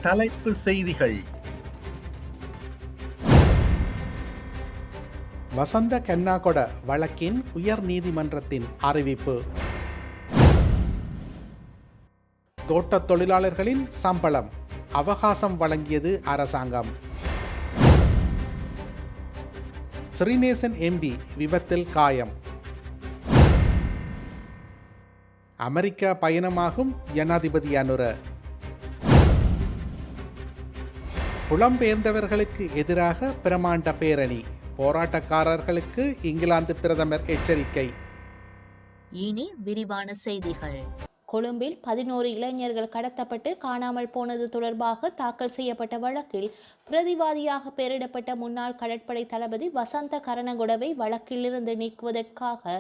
தலைப்பு செய்திகள். வசந்த கென்னாகொட வழக்கின் உயர் நீதிமன்றத்தின் அறிவிப்பு. தோட்டத் தொழிலாளர்களின் சம்பளம் அவகாசம் வழங்கியது அரசாங்கம். ஸ்ரீநேசன் எம்பி விபத்தில் காயம். அமெரிக்கா பயணமாகும் ஜனாதிபதி அனுர. புலம்பெயர்ந்தவர்களுக்கு எதிராக பிரமாண்ட பேரணி, போராட்டக்காரர்களுக்கு இங்கிலாந்து பிரதமர் எச்சரிக்கை. இனி விரிவான செய்திகள். கொழும்பில் 11 இளைஞர்கள் கடத்தப்பட்டு காணாமல் போனது தொடர்பாக தாக்கல் செய்யப்பட்ட வழக்கில் பிரதிவாதியாக பெயரிடப்பட்ட முன்னாள் கடற்படை தளபதி வசந்த கரணகொடவை வழக்கிலிருந்து நீக்குவதற்காக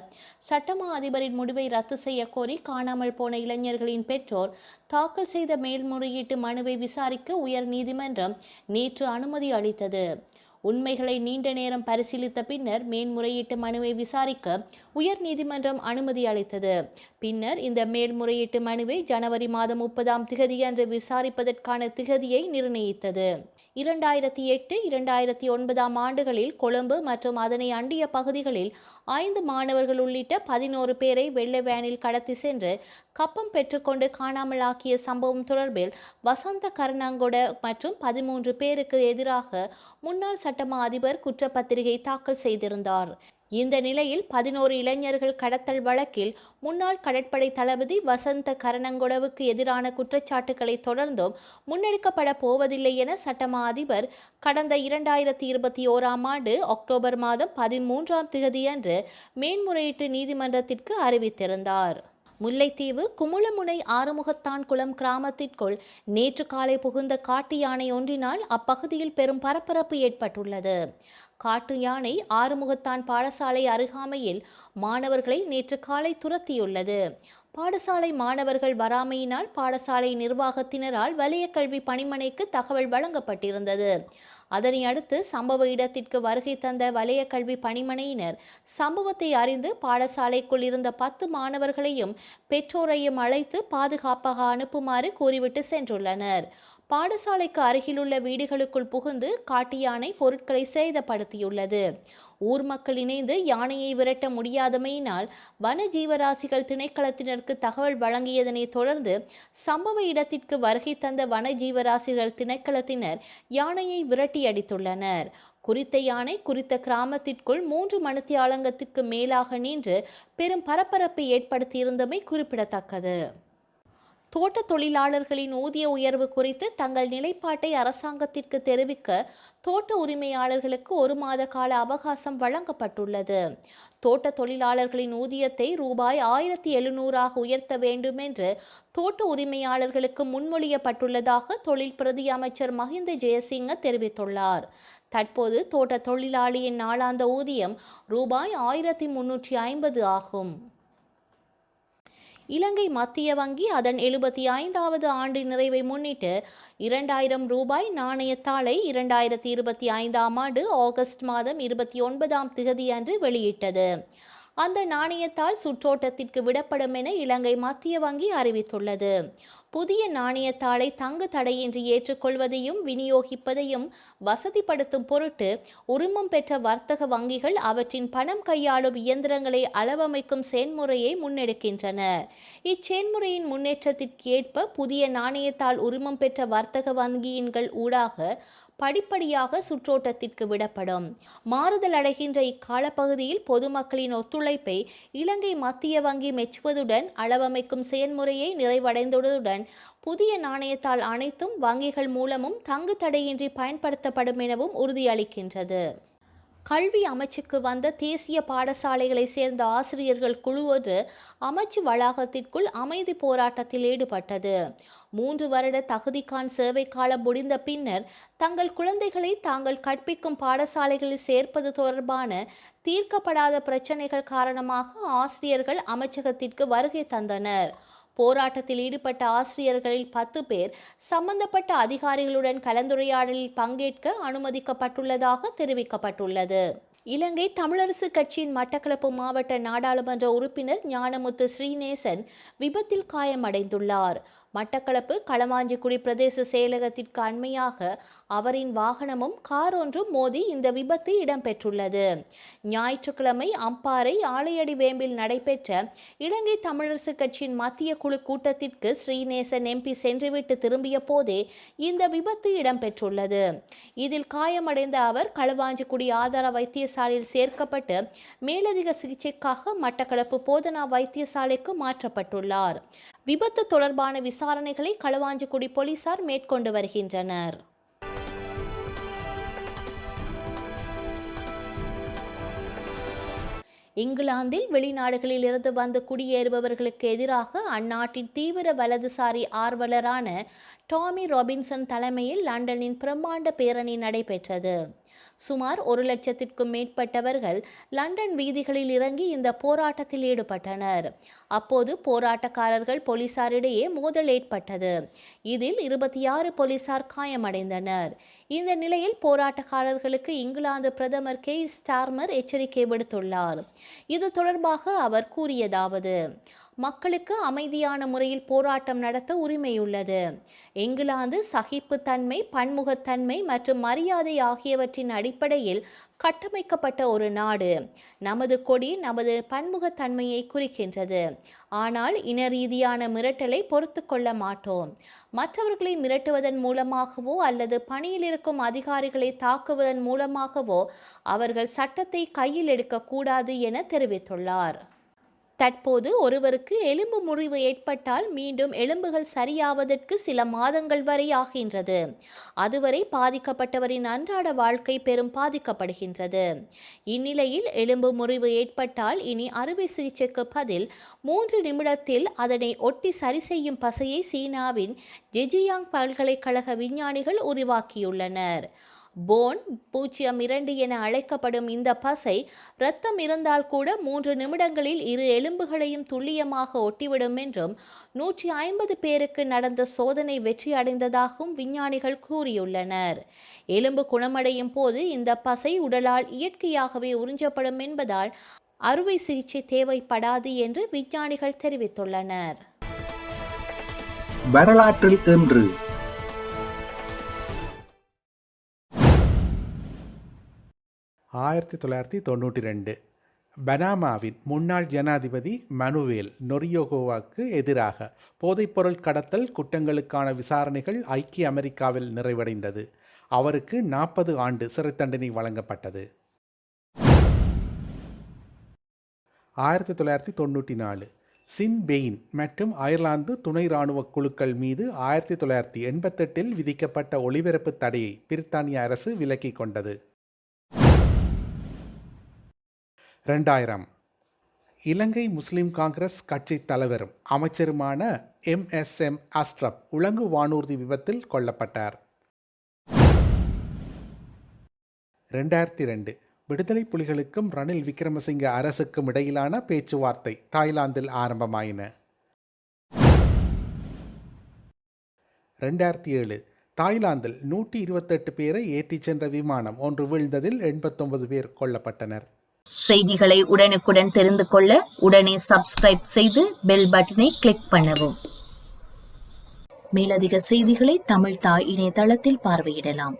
சட்டமா அதிபரின் முடிவை ரத்து செய்ய கோரி காணாமல் போன இளைஞர்களின் பெற்றோர் தாக்கல் செய்த மேல்முறையீட்டு மனுவை விசாரிக்க உயர் நீதிமன்றம் நேற்று அனுமதி அளித்தது. உண்மைகளை நீண்ட நேரம் பரிசீலித்த பின்னர் மேன்முறையீட்டு மனுவை விசாரிக்க உயர் நீதிமன்றம் அனுமதி அளித்தது. பின்னர் இந்த மேல்முறையீட்டு மனுவை ஜனவரி மாதம் 30 அன்று விசாரிப்பதற்கான திகதியை நிர்ணயித்தது. 2008, 2009 ஆண்டுகளில் கொழும்பு மற்றும் அதனை அண்டிய பகுதிகளில் 5 மாணவர்கள் உள்ளிட்ட 11 பேரை வெள்ளை வேனில் கடத்தி சென்று கப்பம் பெற்றுக்கொண்டு காணாமல் ஆக்கிய சம்பவம் தொடர்பில் வசந்த கரணகொட மற்றும் 13 பேருக்கு எதிராக முன்னாள் சட்டமா அதிபர் குற்றப்பத்திரிகை தாக்கல் செய்திருந்தார். இந்த நிலையில் 11 இளைஞர்கள் கடத்தல் வழக்கில் முன்னாள் கடற்படை தளபதி வசந்த கரணகொடவுக்கு எதிரான குற்றச்சாட்டுக்களை தொடர்ந்தும் முன்னெடுக்கப்பட போவதில்லை என சட்டமா அதிபர் கடந்த 2021 ஆண்டு அக்டோபர் மாதம் 13 அன்று மேன்முறையீட்டு நீதிமன்றத்திற்கு அறிவித்திருந்தார். முல்லைத்தீவு குமுளமுனை ஆறுமுகத்தான் குளம் கிராமத்திற்குள் நேற்று காலை புகுந்த காட்டு யானை ஒன்றினால் அப்பகுதியில் பெரும் பரபரப்பு ஏற்பட்டுள்ளது. காட்டு யானை ஆறுமுகத்தான் பாடசாலை அருகாமையில் மாணவர்களை நேற்று காலை துரத்தியுள்ளது. பாடசாலை மாணவர்கள் வராமையினால் பாடசாலை நிர்வாகத்தினரால் வலய கல்வி பணிமனைக்கு தகவல் வழங்கப்பட்டிருந்தது. அதனை அடுத்து சம்பவ இடத்திற்கு வருகை தந்த வலய கல்வி பணிமனையினர் சம்பவத்தை அறிந்து பாடசாலைக்குள் இருந்த 10 மாணவர்களையும் பெற்றோரையும் அழைத்து பாதுகாப்பாக அனுப்புமாறு கூறிவிட்டு சென்றுள்ளனர். பாடசாலைக்கு அருகிலுள்ள வீடுகளுக்குள் புகுந்து காட்டு யானை பொருட்களை சேதப்படுத்தியுள்ளது. ஊர் மக்கள் இணைந்து யானையை விரட்ட முடியாதமையினால் வன ஜீவராசிகள் திணைக்களத்தினருக்கு தகவல் வழங்கியதனை தொடர்ந்து சம்பவ இடத்திற்கு வருகை தந்த வன ஜீவராசிகள் திணைக்களத்தினர் யானையை விரட்டி அடித்துள்ளனர். குறித்த யானை குறித்த கிராமத்திற்குள் 3 மணித்தியாலங்கத்திற்கு மேலாக நின்று பெரும் பரபரப்பை ஏற்படுத்தியிருந்தமை குறிப்பிடத்தக்கது. தோட்ட தொழிலாளர்களின் ஊதிய உயர்வு குறித்து தங்கள் நிலைப்பாட்டை அரசாங்கத்திற்கு தெரிவிக்க தோட்ட உரிமையாளர்களுக்கு 1 மாத கால அவகாசம் வழங்கப்பட்டுள்ளது. தோட்ட தொழிலாளர்களின் ஊதியத்தை ரூபாய் 1700 உயர்த்த வேண்டும் என்று தோட்ட உரிமையாளர்களுக்கு முன்மொழியப்பட்டுள்ளதாக தொழில் பிரதி அமைச்சர் மஹிந்த ஜெயசிங்க தெரிவித்துள்ளார். தற்போது தோட்ட தொழிலாளியின் நாளாந்த ஊதியம் ரூபாய் 1350 ஆகும். இலங்கை மத்திய வங்கி அதன் 75வது ஆண்டு நிறைவை முன்னிட்டு 2000 ரூபாய் நாணயத்தாளை 2025 ஆண்டு ஆகஸ்ட் மாதம் 29 அன்று வெளியிட்டது. அந்த நாணயத்தாள் சுற்றோட்டத்திற்கு விடப்படும் என இலங்கை மத்திய வங்கி அறிவித்துள்ளது. புதிய நாணயத்தாளை தங்கு தடையின்றி ஏற்றுக்கொள்வதையும் விநியோகிப்பதையும் வசதிப்படுத்தும் பொருட்டு உரிமம் பெற்ற வர்த்தக வங்கிகள் அவற்றின் பணம் கையாளும் இயந்திரங்களை அளவமைக்கும் செயல்முறையை முன்னெடுக்கின்றன. இச்செயல்முறையின் முன்னேற்றத்திற்கு ஏற்ப புதிய நாணயத்தாள் உரிமம் பெற்ற வர்த்தக வங்கியின்கள் ஊடாக படிப்படியாக சுற்றோட்டத்திற்கு விடப்படும். மாறுதல் அடைகின்ற இக்காலப்பகுதியில் பொதுமக்களின் ஒத்துழைப்பை இலங்கை மத்திய வங்கி மெச்சுவதுடன் அளவமைக்கும் செயல்முறையை நிறைவடைந்துள்ளதுடன் புதிய நாணயத்தாள் அனைத்தும் வங்கிகள் மூலமும் தங்கு தடையின்றி பயன்படுத்தப்படும் எனவும் உறுதியளிக்கின்றது. கல்வி அமைச்சுக்கு வந்த தேசிய பாடசாலைகளை சேர்ந்த ஆசிரியர்கள் குழு ஒன்று அமைச்சு வளாகத்திற்குள் அமைதி போராட்டத்தில் ஈடுபட்டது. 3 வருட தகுதிக்கான் சேவை காலம் முடிந்த பின்னர் தங்கள் குழந்தைகளை தாங்கள் கற்பிக்கும் பாடசாலைகளில் சேர்ப்பது தொடர்பான தீர்க்கப்படாத பிரச்சினைகள் காரணமாக ஆசிரியர்கள் அமைச்சகத்திற்கு வருகை தந்தனர். போராட்டத்தில் ஈடுபட்ட ஆசிரியர்களில் 10 பேர் சம்பந்தப்பட்ட அதிகாரிகளுடன் கலந்துரையாடலில் பங்கேற்க அனுமதிக்கப்பட்டுள்ளதாக தெரிவிக்கப்பட்டுள்ளது. இலங்கை தமிழரசு கட்சியின் மட்டக்களப்பு மாவட்ட நாடாளுமன்ற உறுப்பினர் ஞானமுத்து ஸ்ரீநேசன் விபத்தில் காயமடைந்துள்ளார். மட்டக்களப்பு களவாஞ்சிக்குடி பிரதேச செயலகத்திற்கு அண்மையாக அவரின் வாகனமும் கார் ஒன்றும் மோதி இந்த விபத்து இடம்பெற்றுள்ளது. ஞாயிற்றுக்கிழமை அம்பாறை ஆலையடி வேம்பில் நடைபெற்ற இலங்கை தமிழரசு கட்சியின் மத்திய குழு கூட்டத்திற்கு ஸ்ரீநேசன் எம்பி சென்றுவிட்டு திரும்பிய போதே இந்த விபத்து இடம்பெற்றுள்ளது. இதில் காயமடைந்த அவர் களுவாஞ்சிக்குடி ஆதார வைத்தியசாலையில் சேர்க்கப்பட்டு மேலதிக சிகிச்சைக்காக மட்டக்களப்பு போதனா வைத்தியசாலைக்கு மாற்றப்பட்டுள்ளார். விபத்து தொடர்பான விசாரணைகளை களுவாஞ்சிக்குடி போலீசார் மேற்கொண்டு வருகின்றனர். இங்கிலாந்தில் வெளிநாடுகளில் இருந்து வந்து குடியேறுபவர்களுக்கு எதிராக அந்நாட்டின் தீவிர வலதுசாரி ஆர்வலரான டாமி ராபின்சன் தலைமையில் லண்டனின் பிரம்மாண்ட பேரணி நடைபெற்றது. சுமார் 1,00,000க்கும் மேற்பட்டவர்கள் லண்டன் வீதிகளில் இறங்கி இந்த போராட்டத்தில் ஈடுபட்டனர். அப்போது போராட்டக்காரர்கள் போலீசாரிடையே மோதல் ஏற்பட்டது. இதில் 26 போலீசார் காயமடைந்தனர். இந்த நிலையில் போராட்டக்காரர்களுக்கு இங்கிலாந்து பிரதமர் கெய்ர் ஸ்டார்மர் எச்சரிக்கை விடுத்துள்ளார். இது தொடர்பாக அவர் கூறியதாவது: மக்களுக்கு அமைதியான முறையில் போராட்டம் நடத்த உரிமையுள்ளது. இங்கிலாந்து சகிப்புத்தன்மை, பன்முகத்தன்மை மற்றும் மரியாதை ஆகியவற்றின் அடிப்படையில் கட்டமைக்கப்பட்ட ஒரு நாடு. நமது கொடி நமது பன்முகத்தன்மையை குறிக்கின்றது. ஆனால் இன ரீதியான மிரட்டலை பொறுத்து கொள்ள மாட்டோம். மற்றவர்களை மிரட்டுவதன் மூலமாகவோ அல்லது பணியில் இருக்கும் அதிகாரிகளை தாக்குவதன் மூலமாகவோ அவர்கள் சட்டத்தை கையில் எடுக்கக்கூடாது என தெரிவித்துள்ளார். தற்போது ஒருவருக்கு எலும்பு முறிவு ஏற்பட்டால் மீண்டும் எலும்புகள் சரியாவதற்கு சில மாதங்கள் வரை ஆகின்றது. அதுவரை பாதிக்கப்பட்டவரின் அன்றாட வாழ்க்கை பெரும் பாதிக்கப்படுகின்றது. இந்நிலையில் எலும்பு முறிவு ஏற்பட்டால் இனி அறுவை சிகிச்சைக்கு பதில் 3 நிமிடத்தில் அதனை ஒட்டி சரி செய்யும் பசையை சீனாவின் ஜெஜியாங் பல்கலைக்கழக விஞ்ஞானிகள் உருவாக்கியுள்ளனர். போன் 02 என அழைக்கப்படும் இந்த பசை இரத்தம் இருந்தால் கூட 3 நிமிடங்களில் 2 எலும்புகளையும் துல்லியமாக ஒட்டிவிடும் என்றும் 150 பேருக்கு நடந்த சோதனை வெற்றி அடைந்ததாகவும் விஞ்ஞானிகள் கூறியுள்ளனர். எலும்பு குணமடையும் போது இந்த பசை உடலால் இயற்கையாகவே உறிஞ்சப்படும் என்பதால் அறுவை சிகிச்சை தேவைப்படாது என்று விஞ்ஞானிகள் தெரிவித்துள்ளனர். வரலாற்றில் இன்று 1992 பனாமாவின் முன்னாள் ஜனாதிபதி மனுவேல் நொரியோகோவாக்கு எதிராக போதைப்பொருள் கடத்தல் குற்றங்களுக்கான விசாரணைகள் ஐக்கிய அமெரிக்காவில் நிறைவடைந்தது. அவருக்கு 40 ஆண்டு சிறை தண்டனை வழங்கப்பட்டது. 1994 சின் பெயின் மற்றும் அயர்லாந்து துணை இராணுவ குழுக்கள் மீது 1988 விதிக்கப்பட்ட ஒளிபரப்பு தடையை பிரித்தானிய அரசு விலக்கிக் கொண்டது. 2000 இலங்கை முஸ்லிம் காங்கிரஸ் கட்சி தலைவரும் அமைச்சருமான MSM அஸ்ரப் உலங்கு வானூர்தி விபத்தில் கொல்லப்பட்டார். 2002 விடுதலை புலிகளுக்கும் ரணில் விக்ரமசிங்க அரசுக்கும் இடையிலான பேச்சுவார்த்தை தாய்லாந்தில் ஆரம்பமாயின. 2007 தாய்லாந்தில் 128 பேரை ஏற்றிச் சென்ற விமானம் ஒன்று வீழ்ந்ததில் 89 பேர் கொல்லப்பட்டனர். செய்திகளை உடனுக்குடன் தெரிந்து கொள்ள உடனே சப்ஸ்கிரைப் செய்து பெல் பட்டனை கிளிக் பண்ணவும். மேலதிக செய்திகளை தமிழ் தாய் இணையதளத்தில் பார்வையிடலாம்.